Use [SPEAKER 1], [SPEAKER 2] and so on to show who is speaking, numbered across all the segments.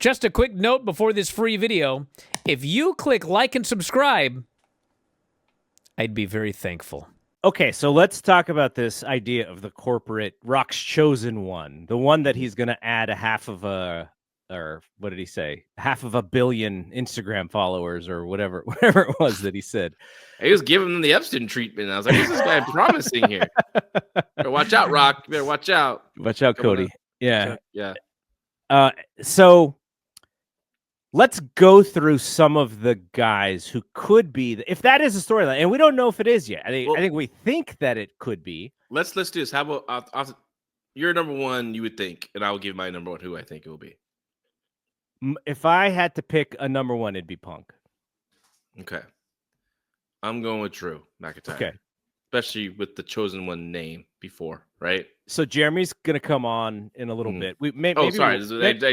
[SPEAKER 1] Just a quick note before this free video. If you click like and subscribe, I'd be very thankful.
[SPEAKER 2] Okay, so let's talk about this idea of the corporate Rock's chosen one, the one that he's going to add half of a billion Instagram followers or whatever it was that he said.
[SPEAKER 3] He was giving them the Epstein treatment. I was like, what's this guy promising here? Better watch out, Rock. Better watch out.
[SPEAKER 2] Watch out, Cody. Yeah.
[SPEAKER 3] Yeah.
[SPEAKER 2] So let's go through some of the guys who could be, if that is a storyline, and we don't know if it is yet. I think we think that it could be.
[SPEAKER 3] Let's do this. How about your number one? You would think, and I will give my number one. Who I think it will be.
[SPEAKER 2] If I had to pick a number one, it'd be Punk.
[SPEAKER 3] Okay, I'm going with Drew McIntyre.
[SPEAKER 2] Okay,
[SPEAKER 3] especially with the chosen one name before, right?
[SPEAKER 2] So Jeremy's gonna come on in a little bit.
[SPEAKER 3] They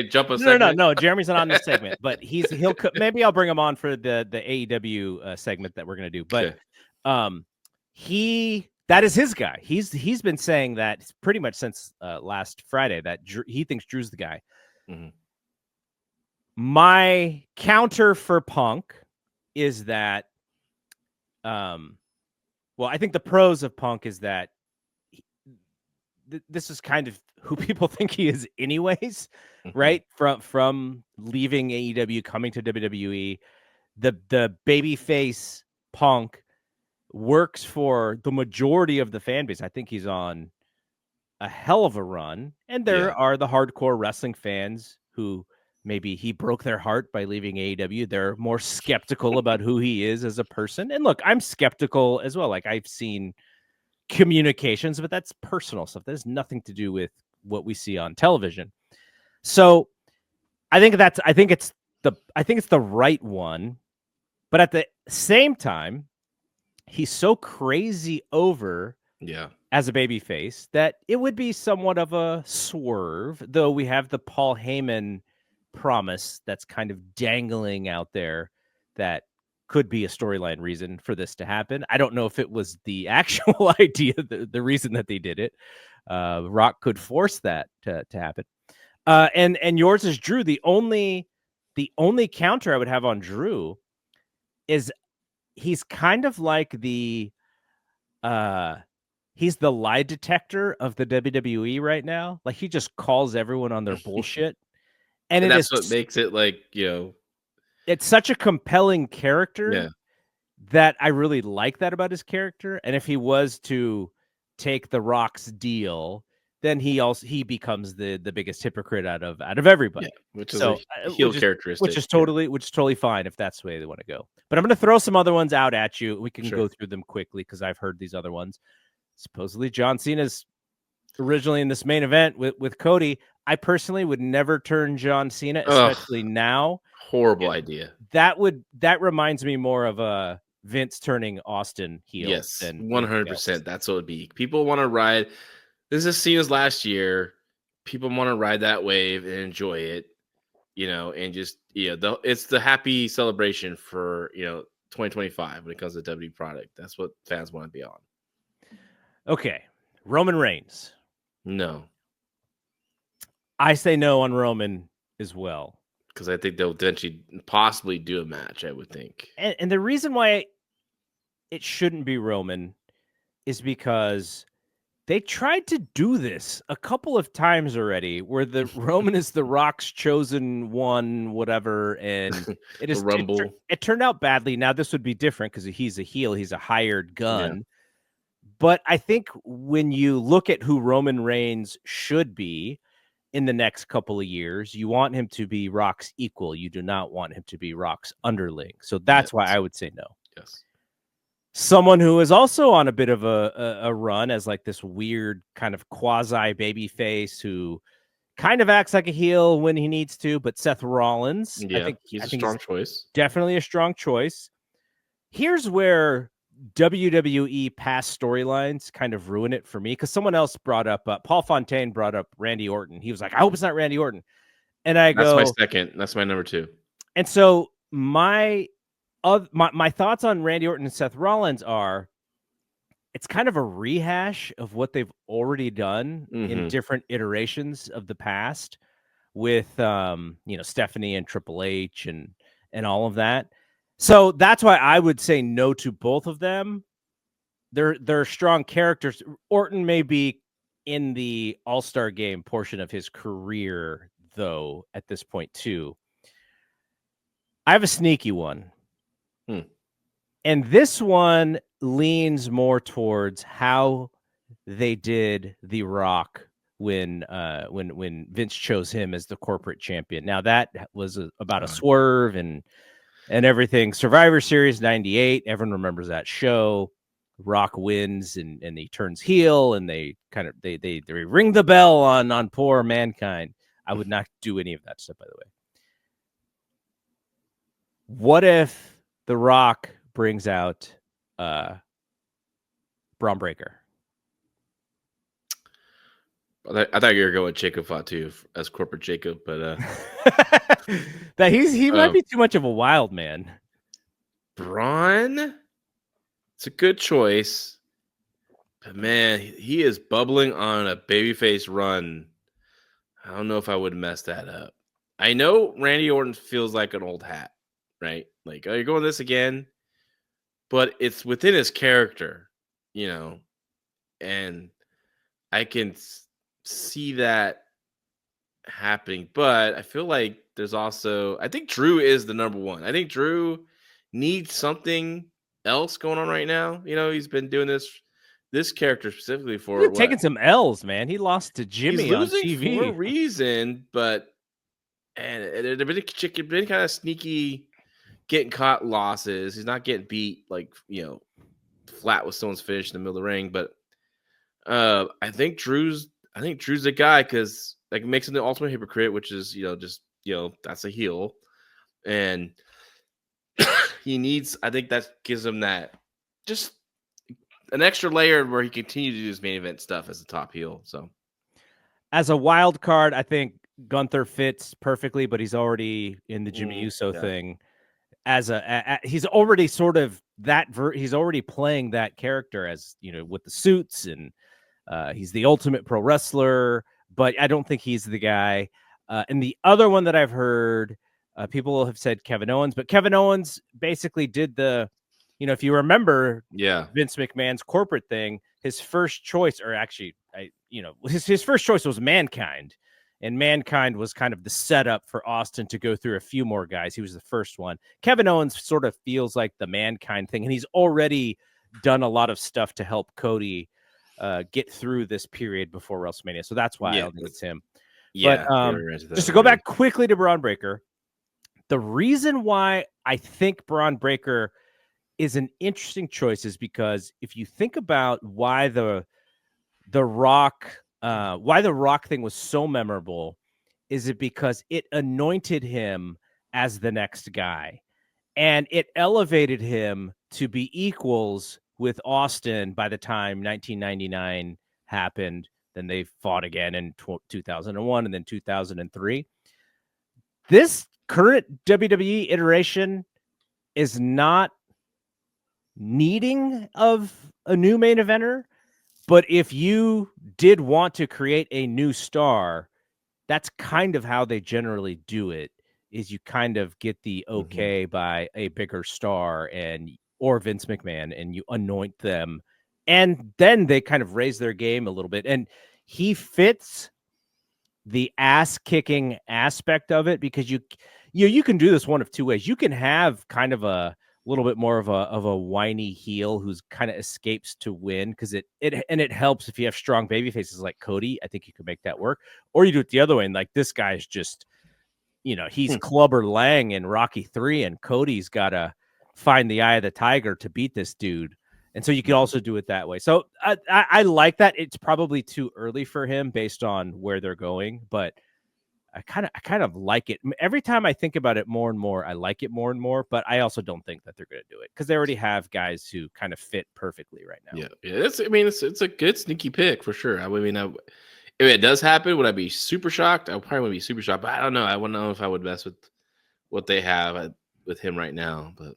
[SPEAKER 3] jump a
[SPEAKER 2] segment? No. Jeremy's not on this segment, but he'll maybe I'll bring him on for the AEW segment that we're gonna do. But
[SPEAKER 3] okay.
[SPEAKER 2] That is his guy. He's been saying that pretty much since last Friday that he thinks Drew's the guy.
[SPEAKER 3] Mm-hmm.
[SPEAKER 2] My counter for Punk is that, well, I think the pros of Punk is that this is kind of who people think he is anyways, right? From leaving AEW, coming to WWE, the babyface Punk works for the majority of the fan base. I think he's on a hell of a run. And there are the hardcore wrestling fans who maybe he broke their heart by leaving AEW. They're more skeptical about who he is as a person. And look, I'm skeptical as well. Like, I've seen communications, but that's personal stuff. That has nothing to do with what we see on television. So I think it's the right one. But at the same time, he's so crazy over as a babyface that it would be somewhat of a swerve, though we have the Paul Heyman promise that's kind of dangling out there that could be a storyline reason for this to happen. I don't know if it was the actual idea, the reason that they did it. Rock could force that to happen. And yours is Drew. The only counter I would have on Drew is he's kind of like he's the lie detector of the WWE right now. Like, he just calls everyone on their bullshit. And
[SPEAKER 3] that's what makes it
[SPEAKER 2] it's such a compelling character that I really like that about his character. And if he was to take the Rock's deal, then he becomes the biggest hypocrite out of everybody,
[SPEAKER 3] which is a heel characteristic,
[SPEAKER 2] which is totally fine if that's the way they want to go. But I'm going to throw some other ones out at you. We can go through them quickly because I've heard these other ones. Supposedly John Cena's originally in this main event with Cody. I personally would never turn John Cena, especially now.
[SPEAKER 3] Horrible idea.
[SPEAKER 2] That reminds me more of a Vince turning Austin heel.
[SPEAKER 3] Yes, 100%. That's what it would be. People want to ride. This is Cena's last year. People want to ride that wave and enjoy it, and just it's the happy celebration for 2025 when it comes to WWE product. That's what fans want to be on.
[SPEAKER 2] Okay, Roman Reigns.
[SPEAKER 3] No.
[SPEAKER 2] I say no on Roman as well.
[SPEAKER 3] Because I think they'll eventually possibly do a match, I would think.
[SPEAKER 2] And the reason why it shouldn't be Roman is because they tried to do this a couple of times already, where the Roman is the Rock's chosen one, whatever, and it is
[SPEAKER 3] Rumble.
[SPEAKER 2] It turned out badly. Now this would be different because he's a heel, he's a hired gun. Yeah. But I think when you look at who Roman Reigns should be in the next couple of years, you want him to be Rock's equal. You do not want him to be Rock's underling. So that's why I would say no.
[SPEAKER 3] Yes.
[SPEAKER 2] Someone who is also on a bit of a run as like this weird kind of quasi baby face who kind of acts like a heel when he needs to, but Seth Rollins.
[SPEAKER 3] Yeah, I think he's a strong choice.
[SPEAKER 2] Definitely a strong choice. Here's where WWE past storylines kind of ruin it for me, because someone else brought up Paul Fontaine brought up Randy Orton. He was like, I hope it's not Randy Orton. And I go,
[SPEAKER 3] that's my second. That's my number two.
[SPEAKER 2] And so my thoughts on Randy Orton and Seth Rollins are, it's kind of a rehash of what they've already done in different iterations of the past, with Stephanie and Triple H and all of that. So that's why I would say no to both of them. They're strong characters. Orton may be in the All-Star Game portion of his career, though, at this point too. I have a sneaky one. And this one leans more towards how they did The Rock when Vince chose him as the corporate champion. Now that was about a swerve and everything. Survivor Series 98. Everyone remembers that show. Rock wins and he turns heel and they ring the bell on poor Mankind. I would not do any of that stuff, by the way. What if The Rock brings out Bron Breakker?
[SPEAKER 3] I thought you were going Jacob Fatu as corporate Jacob, but
[SPEAKER 2] that he might be too much of a wild man.
[SPEAKER 3] Bron, it's a good choice, but man, he is bubbling on a babyface run. I don't know if I would mess that up. I know Randy Orton feels like an old hat, right? Like, oh, you're going this again, but it's within his character, and I can see that happening. But I feel like there's also, I think Drew is the number one. I think Drew needs something else going on right now. He's been doing this character specifically for
[SPEAKER 2] taking some L's, man. He lost to Jimmy.
[SPEAKER 3] He's losing
[SPEAKER 2] on TV
[SPEAKER 3] for a reason, but they've been kind of sneaky, getting caught losses. He's not getting beat like flat with someone's finish in the middle of the ring. But I think Drew's the guy because like makes him the ultimate hypocrite, which is that's a heel, and he needs. I think that gives him that just an extra layer where he continues to do his main event stuff as a top heel. So,
[SPEAKER 2] as a wild card, I think Gunther fits perfectly, but he's already in the Jimmy Uso thing. As he's already sort of he's already playing that character as with the suits and he's the ultimate pro wrestler. But I don't think he's the guy. And the other one that I've heard, people have said Kevin Owens, but Kevin Owens basically did the. If you remember, Vince McMahon's corporate thing, his first choice, or actually, his first choice was Mankind, and Mankind was kind of the setup for Austin to go through a few more guys. He was the first one. Kevin Owens sort of feels like the Mankind thing, and he's already done a lot of stuff to help Cody get through this period before WrestleMania. So that's why I don't think it's him.
[SPEAKER 3] Yeah,
[SPEAKER 2] but just to go back quickly to Bron Breakker, the reason why I think Bron Breakker is an interesting choice is because if you think about why the Rock thing was so memorable, is it because it anointed him as the next guy and it elevated him to be equals with Austin by the time 1999 happened. Then they fought again in 2001 and then 2003. This current WWE iteration is not needing of a new main eventer, but if you did want to create a new star, that's kind of how they generally do it, is you kind of get the okay by a bigger star or Vince McMahon, and you anoint them, and then they kind of raise their game a little bit. And he fits the ass kicking aspect of it because you can do this one of two ways. You can have kind of a little bit more of a whiny heel who's kind of escapes to win because it helps if you have strong baby faces like Cody. I think you could make that work. Or you do it the other way, and like this guy's just, he's Clubber Lang in Rocky 3, and Cody's got to find the eye of the tiger to beat this dude. And so you can also do it that way. So I like that. It's probably too early for him based on where they're going, but I kind of like it. Every time I think about it more and more, I like it more and more, but I also don't think that they're going to do it because they already have guys who kind of fit perfectly right now.
[SPEAKER 3] Yeah. It's a good sneaky pick for sure. If it does happen, would I be super shocked? I probably would be super shocked, but I don't know. I wouldn't know if I would mess with what they have with him right now, but